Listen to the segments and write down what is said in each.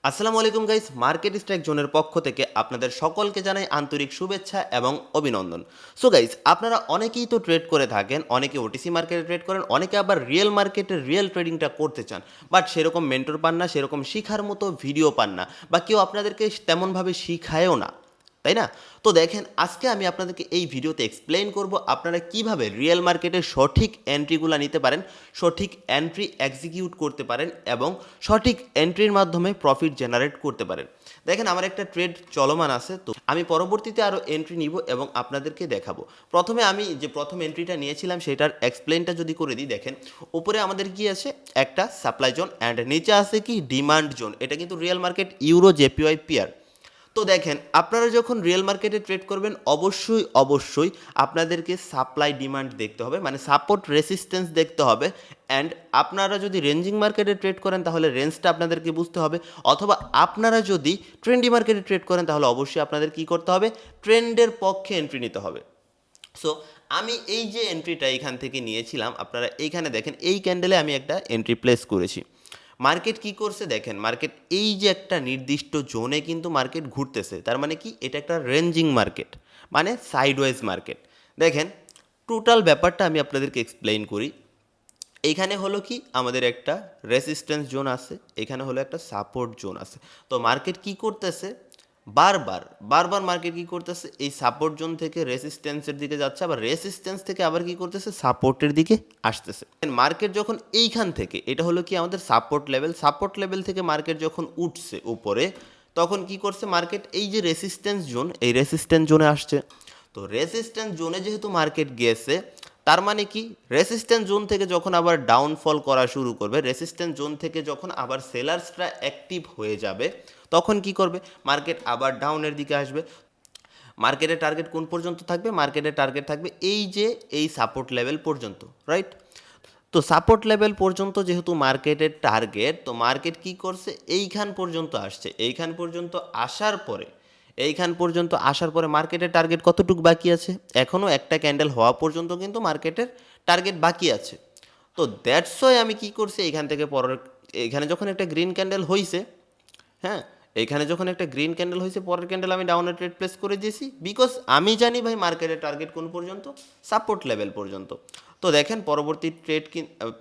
আসসালামু আলাইকুম guys, market strike জোনের পক্ষ থেকে আপনাদের সকলকে জানাই আন্তরিক শুভেচ্ছা এবং অভিনন্দন। সো গাইস, আপনারা অনেকেই তো ট্রেড করে থাকেন, অনেকে ওটিসি মার্কেটে ট্রেড করেন, অনেকে আবার রিয়েল মার্কেটে রিয়েল ট্রেডিংটা করতে চান, বাট সেরকম মেন্টর পান না, সেরকম শিখার মতো ভিডিও পান না, বা কেউ আপনাদেরকে তেমনভাবে শিখায়ও না, তাই না? তো দেখেন, আজকে আমি আপনাদেরকে এই ভিডিওতে এক্সপ্লেইন করব আপনারা কিভাবে রিয়েল মার্কেটের সঠিক এন্ট্রিগুলো নিতে পারেন, সঠিক এন্ট্রি এক্সিকিউট করতে পারেন এবং সঠিক এন্ট্রির মাধ্যমে প্রফিট জেনারেট করতে পারেন। দেখেন, আমার একটা ট্রেড চলমান আছে, তো আমি পরবর্তীতে আরও এন্ট্রি নিব এবং আপনাদেরকে দেখাবো। প্রথমে আমি যে প্রথম এন্ট্রিটা নিয়েছিলাম সেটার এক্সপ্লেনটা যদি করে দিই, দেখেন উপরে আমাদের কি আছে, একটা সাপ্লাই জোন অ্যান্ড নিচে আছে কি ডিমান্ড জোন। এটা কিন্তু real market euro JPY pair. তো দেখেন, আপনারা যখন রিয়েল মার্কেটে ট্রেড করবেন অবশ্যই আপনাদেরকে সাপ্লাই ডিমান্ড দেখতে হবে, মানে সাপোর্ট রেসিস্ট্যান্স দেখতে হবে। অ্যান্ড আপনারা যদি রেঞ্জিং মার্কেটে ট্রেড করেন তাহলে রেঞ্জটা আপনাদেরকে বুঝতে হবে, অথবা আপনারা যদি ট্রেন্ডি মার্কেটে ট্রেড করেন তাহলে অবশ্যই আপনাদের কী করতে হবে, ট্রেন্ডের পক্ষে এন্ট্রি নিতে হবে। সো আমি এই যে এন্ট্রিটা এইখান থেকে নিয়েছিলাম, আপনারা এইখানে দেখেন এই ক্যান্ডেলে আমি একটা এন্ট্রি প্লেস করেছি। মার্কেট কি করছে দেখেন, মার্কেট এই যে একটা নির্দিষ্ট জোনে কিন্তু মার্কেট ঘুরতেছে, তার মানে কি এটা একটা রেঞ্জিং মার্কেট, মানে সাইডওয়াইজ মার্কেট। দেখেন, টোটাল ব্যাপারটা আমি আপনাদেরকে এক্সপ্লেইন করি। এইখানে হলো কি আমাদের একটা রেসিস্ট্যান্স জোন আছে, এখানে হলো একটা সাপোর্ট জোন আছে। তো মার্কেট কি করতেছে, বারবার মার্কেট কি করতেছে, এই সাপোর্ট জোন থেকে রেসিস্ট্যান্সের দিকে যাচ্ছে, আবার রেসিস্ট্যান্স থেকে আবার কি করতেছে, সাপোর্টের দিকে আসতেছে। মার্কেট যখন এইখান থেকে, এটা হলো কি আমাদের সাপোর্ট লেভেল থেকে মার্কেট যখন উঠছে উপরে, তখন কি করছে মার্কেট, এই যে রেসিস্ট্যান্স জোন, এই রেসিস্ট্যান্স জোনে আসছে। তো রেসিস্ট্যান্স জোনে যেহেতু মার্কেট গিয়েছে, তার মানে কি রেসিস্ট্যান্স জোন থেকে যখন আবার ডাউনফল করা শুরু করবে, রেসিস্ট্যান্স জোন থেকে যখন আবার সেলার্সরা অ্যাক্টিভ হয়ে যাবে, তখন কি করবে, মার্কেট আবার ডাউনের দিকে আসবে। মার্কেটের টার্গেট কোন পর্যন্ত থাকবে, মার্কেটের টার্গেট থাকবে এই যে এই সাপোর্ট লেভেল পর্যন্ত, রাইট? তো সাপোর্ট লেভেল পর্যন্ত যেহেতু মার্কেটের টার্গেট, তো মার্কেট কি করছে, এইখান পর্যন্ত আসছে। এইখান পর্যন্ত আসার পরে মার্কেটের টার্গেট কতটুকু বাকি আছে, এখনও একটা ক্যান্ডেল হওয়া পর্যন্ত কিন্তু মার্কেটের টার্গেট বাকি আছে। তো দ্যাটস ওয়াই আমি কি করছি, এখানে যখন একটা গ্রিন ক্যান্ডেল হয়েছে, হ্যাঁ, এইখানে যখন একটা গ্রিন ক্যান্ডেল হয়েছে, পরের ক্যান্ডেল আমি ডাউনের ট্রেড প্লেস করে দিয়েছি, বিকজ আমি জানি ভাই মার্কেটের টার্গেট কোন পর্যন্ত, সাপোর্ট লেভেল পর্যন্ত। তো দেখেন,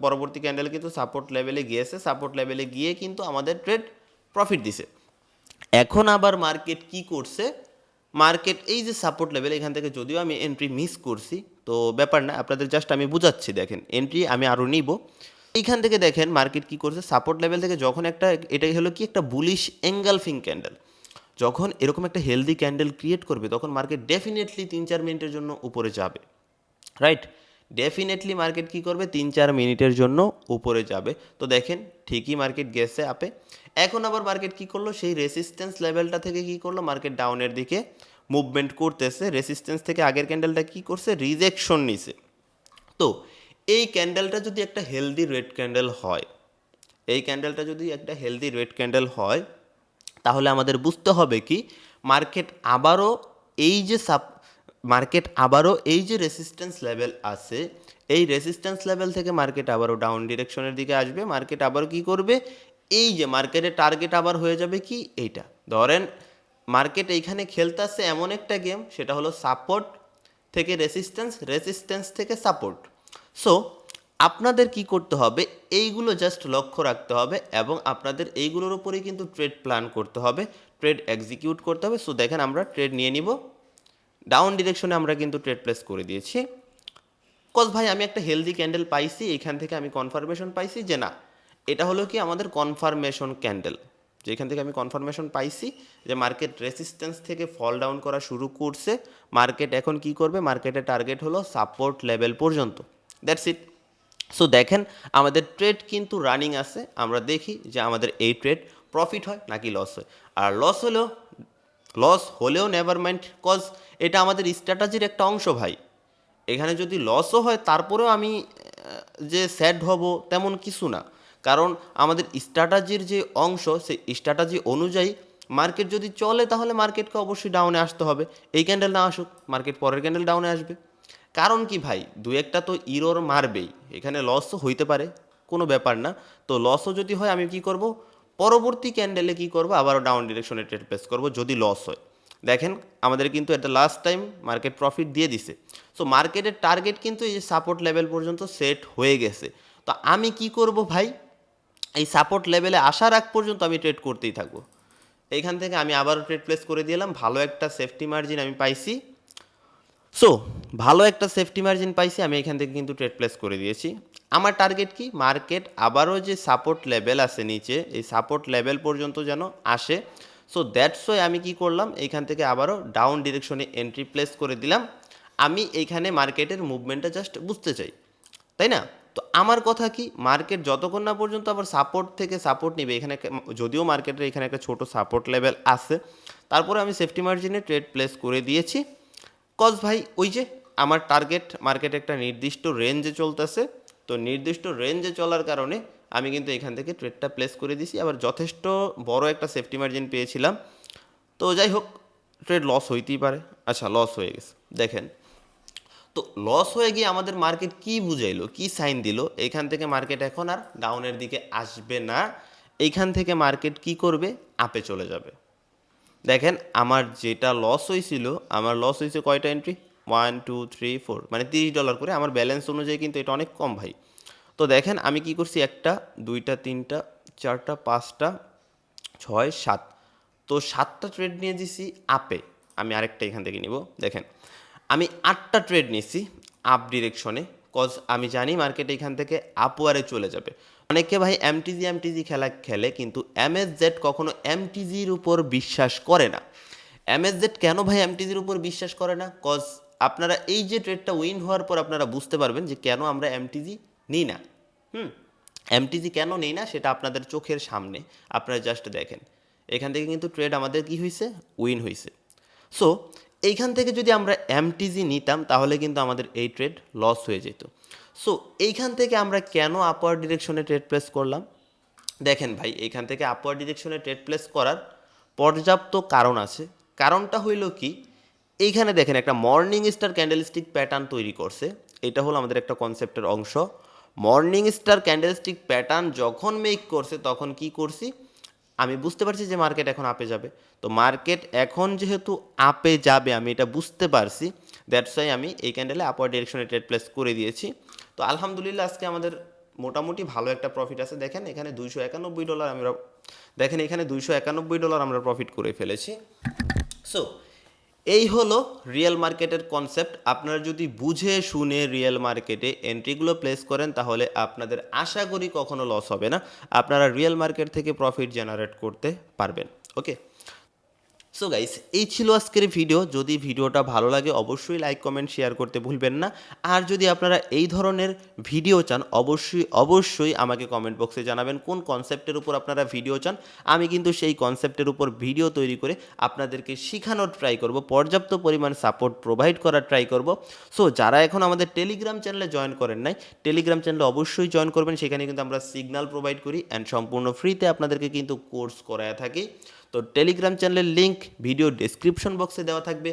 পরবর্তী ক্যান্ডেল কিন্তু সাপোর্ট লেভেলে গিয়েছে, সাপোর্ট লেভেলে গিয়ে কিন্তু আমাদের ট্রেড প্রফিট দিছে। এখন আবার মার্কেট কি করছে, মার্কেট এই যে সাপোর্ট লেভেল, এখান থেকে যদিও আমি এন্ট্রি মিস করছি, তো ব্যাপার না, আপনাদের জাস্ট আমি বুঝাচ্ছি। দেখেন, এন্ট্রি আমি আরও নিব। এইখান থেকে দেখেন মার্কেট কি করছে, সাপোর্ট লেভেল থেকে যখন একটা, এটাই হলো কি একটা বুলিশ এঙ্গালফিং ক্যান্ডেল, যখন এরকম একটা হেলদি ক্যান্ডেল ক্রিয়েট করবে, তখন মার্কেট ডেফিনেটলি 3-4 মিনিটের জন্য উপরে যাবে, রাইট? ডেফিনেটলি মার্কেট কি করবে, 3-4 মিনিটের জন্য উপরে যাবে। তো দেখেন, ঠিকই মার্কেট গেছে আপে। এখন আবার মার্কেট কি করলো, সেই রেসিস্ট্যান্স লেভেলটা থেকে কি করলো, মার্কেট ডাউনের দিকে মুভমেন্ট করতেছে। রেসিস্ট্যান্স থেকে আগের ক্যান্ডেলটা কি করছে, রিজেকশন নিছে। তো এই ক্যান্ডেলটা যদি একটা হেলদি রেড ক্যান্ডেল হয়, এই ক্যান্ডেলটা যদি একটা হেলদি রেড ক্যান্ডেল হয়, তাহলে আমাদের বুঝতে হবে কি, মার্কেট আবারও এই যে রেসিস্ট্যান্স লেভেল আছে, এই রেসিস্ট্যান্স লেভেল থেকে মার্কেট আবারও ডাউন ডিরেকশনের দিকে আসবে। মার্কেট আবারও কি করবে, এই যে মার্কেটের টার্গেট আবার হয়ে যাবে কি এইটা, ধরেন মার্কেট এইখানে খেলতেছে এমন একটা গেম, সেটা হলো সাপোর্ট থেকে রেসিস্ট্যান্স থেকে সাপোর্ট। সো আপনাদের কি করতে হবে, এইগুলো জাস্ট লক্ষ্য রাখতে হবে এবং আপনাদের এইগুলোর উপরেই কিন্তু ট্রেড প্ল্যান করতে হবে, ট্রেড এক্সিকিউট করতে হবে। সো দেখেন, আমরা ট্রেড নিয়ে নিব, ডাউন ডিরেকশনে আমরা কিন্তু ট্রেড প্লেস করে দিয়েছি। কজ ভাই আমি একটা হেলদি ক্যান্ডেল পাইছি, এইখান থেকে আমি কনফার্মেশন পাইছি যে না, এটা হলো কি আমাদের কনফার্মেশন ক্যান্ডেল, যেখান থেকে আমি কনফার্মেশন পাইছি যে মার্কেট রেসিস্ট্যান্স থেকে ফল ডাউন করা শুরু করছে। মার্কেট এখন কি করবে, মার্কেটের টার্গেট হলো সাপোর্ট লেভেল পর্যন্ত, দ্যাটস ইট। সো দেখেন, আমাদের ট্রেড কিন্তু রানিং আছে, আমরা দেখি যে আমাদের এই ট্রেড প্রফিট হয় নাকি লস হয়। আর লস হলেও নেভার মাইন্ড, কজ এটা আমাদের স্ট্র্যাটাজির একটা অংশ ভাই। এখানে যদি লসও হয় তারপরেও আমি যে স্যাড হব তেমন কিছু না, কারণ আমাদের স্ট্র্যাটাজির যে অংশ, সেই স্ট্র্যাটাজি অনুযায়ী মার্কেট যদি চলে তাহলে মার্কেটকে অবশ্যই ডাউনে আসতে হবে। এই ক্যান্ডেল না আসুক, মার্কেট পরের ক্যান্ডেল ডাউনে আসবে। কারণ কি ভাই, দু একটা তো মারবেই, এখানে লসও হইতে পারে, কোনো ব্যাপার না। তো লসও যদি হয় আমি কি করব, পরবর্তী ক্যান্ডেলে কী করবো, আবারও ডাউন ডিরেকশনে ট্রেড প্লেস করবো যদি লস হয়। দেখেন আমাদের কিন্তু এটা লাস্ট টাইম মার্কেট প্রফিট দিয়ে দিছে। সো মার্কেটের টার্গেট কিন্তু এই যে সাপোর্ট লেভেল পর্যন্ত সেট হয়ে গেছে। তো আমি কি করব ভাই, এই সাপোর্ট লেভেলে আসার আগ পর্যন্ত আমি ট্রেড করতেই থাকবো। এইখান থেকে আমি আবারও ট্রেড প্লেস করে দিলাম, ভালো একটা সেফটি মার্জিন আমি পাইছি। সো ভালো একটা সেফটি মার্জিন পাইছি, আমি এখান থেকে কিন্তু ট্রেড প্লেস করে দিয়েছি। আমার টার্গেট কি, মার্কেট আবারও যে সাপোর্ট লেভেল আছে নিচে, এই সাপোর্ট লেভেল পর্যন্ত যেন আসে। সো দ্যাটস ওয়াই আমি কি করলাম, এইখান থেকে আবারও ডাউন ডিরেকশনে এন্ট্রি প্লেস করে দিলাম। আমি এইখানে মার্কেটের মুভমেন্টটা জাস্ট বুঝতে চাই, তাই না? তো আমার কথা কি, মার্কেট যতক্ষণ না পর্যন্ত আবার সাপোর্ট থেকে সাপোর্ট নিবে, এখানে যদিও মার্কেটের এখানে একটা ছোট সাপোর্ট লেভেল আছে, তারপরে আমি সেফটি মার্জিনে ট্রেড প্লেস করে দিয়েছি। কজ ভাই ওই যে আমার টার্গেট মার্কেট একটা নির্দিষ্ট রেঞ্জে চলতেছে, তো নির্দিষ্ট রেঞ্জে চলার কারণে আমি কিন্তু এখান থেকে ট্রেডটা প্লেস করে দিছি। আবার যথেষ্ট বড় একটা সেফটি মার্জিন পেয়েছিলাম। তো যাই হোক, ট্রেড লস হইতেই পারে। আচ্ছা, লস হয়ে গেছে। দেখেন, তো লস হয়ে গিয়ে আমাদের মার্কেট কি বুঝাইলো, কি সাইন দিল, এইখান থেকে মার্কেট এখন আর ডাউনের দিকে আসবে না। এইখান থেকে মার্কেট কি করবে, আপে চলে যাবে। দেখেন আমার যেটা লস হয়েছিল, আমার লস হয়েছে কয়টা এন্ট্রি, 1 2 3 4, মানে $30 করে। আমার ব্যালেন্স অনুযায়ী কিন্তু এটা অনেক কম ভাই। তো দেখেন আমি কি করছি, 1টা 2টা 3টা 4টা 5টা 6 7, তো 7টা ট্রেড নিয়ে দিছি আপে। আমি আরেকটা এখান থেকে নিব। দেখেন আমি 8টা ট্রেড নিছি আপ ডিরেকশনে, কজ আমি জানি মার্কেট এখান থেকে আপওয়ারে চলে যাবে। অনেকে ভাই এমটিজি খেলা খেলে, কিন্তু এমএসজেড কখনো এমটিজির উপর বিশ্বাস করে না। এমএসজেড কেন ভাই এমটিজির উপর বিশ্বাস করে না, কজ আপনারা এই যে ট্রেডটা উইন হওয়ার পর আপনারা বুঝতে পারবেন যে কেন আমরা এমটিজি নিই না। এমটিজি কেন নেই না সেটা আপনাদের চোখের সামনে, আপনারা জাস্ট দেখেন। এখান থেকে কিন্তু ট্রেড আমাদের কি হয়েছে, উইন হয়েছে। সো এইখান থেকে যদি আমরা এমটিজি নিতাম তাহলে কিন্তু আমাদের এই ট্রেড লস হয়ে যেত। সো এইখান থেকে আমরা কেন আপওয়ার্ড ডিরেকশনে ট্রেড প্লেস করলাম, দেখেন ভাই এইখান থেকে আপওয়ার্ড ডিরেকশনে ট্রেড প্লেস করার পর্যাপ্ত কারণ আছে। কারণটা হইল কি, এইখানে দেখেন একটা মর্নিং স্টার ক্যান্ডেলস্টিক প্যাটার্ন তৈরি করছে। এটা হলো আমাদের একটা কনসেপ্টের অংশ। মর্নিং স্টার ক্যান্ডেলস্টিক প্যাটার্ন যখন মেক করছে তখন কি করছি, আমি বুঝতে পারছি যে মার্কেট এখন আপে যাবে। তো মার্কেট এখন যেহেতু আপে যাবে আমি এটা বুঝতে পারছি, দ্যাটস ওয়াই আমি এই ক্যান্ডেলে আপওয়ার্ড ডিরেকশনে ট্রেড প্লেস করে দিয়েছি। তো আলহামদুলিল্লাহ আজকে আমাদের মোটামুটি ভালো একটা প্রফিট আছে। দেখেন এখানে $291 আমরা, দেখেন এখানে $291 আমরা প্রফিট করে ফেলেছি। সো এই হলো রিয়েল মার্কেটের কনসেপ্ট। আপনারা যদি বুঝে শুনে রিয়েল মার্কেটে এন্ট্রিগুলো প্লেস করেন তাহলে আপনাদের আশা করি কখনো লস হবে না, আপনারা রিয়েল মার্কেট থেকে প্রফিট জেনারেট করতে পারবেন। ওকে, সো গাইস এই ছিল আজকের ভিডিও। যদি ভিডিওটা ভালো লাগে অবশ্যই লাইক কমেন্ট শেয়ার করতে ভুলবেন না। আর যদি আপনারা এই ধরনের ভিডিও চান অবশ্যই আমাকে কমেন্ট বক্সে জানাবেন কোন কনসেপ্টের উপর আপনারা ভিডিও চান। আমি কিন্তু সেই কনসেপ্টের উপর ভিডিও তৈরি করে আপনাদেরকে শেখানোর ট্রাই করব, পর্যাপ্ত পরিমাণ সাপোর্ট প্রোভাইড করার ট্রাই করব। সো যারা এখন আমাদের টেলিগ্রাম চ্যানেলে জয়েন করেন নাই, টেলিগ্রাম চ্যানেলে অবশ্যই জয়েন করবেন। সেখানে কিন্তু আমরা সিগন্যাল প্রোভাইড করি অ্যান্ড সম্পূর্ণ ফ্রিতে আপনাদেরকে কিন্তু কোর্স করায় থাকি। তো টেলিগ্রাম চ্যানেলের লিঙ্ক ভিডিও ডেসক্রিপশন বক্সে দেওয়া থাকবে।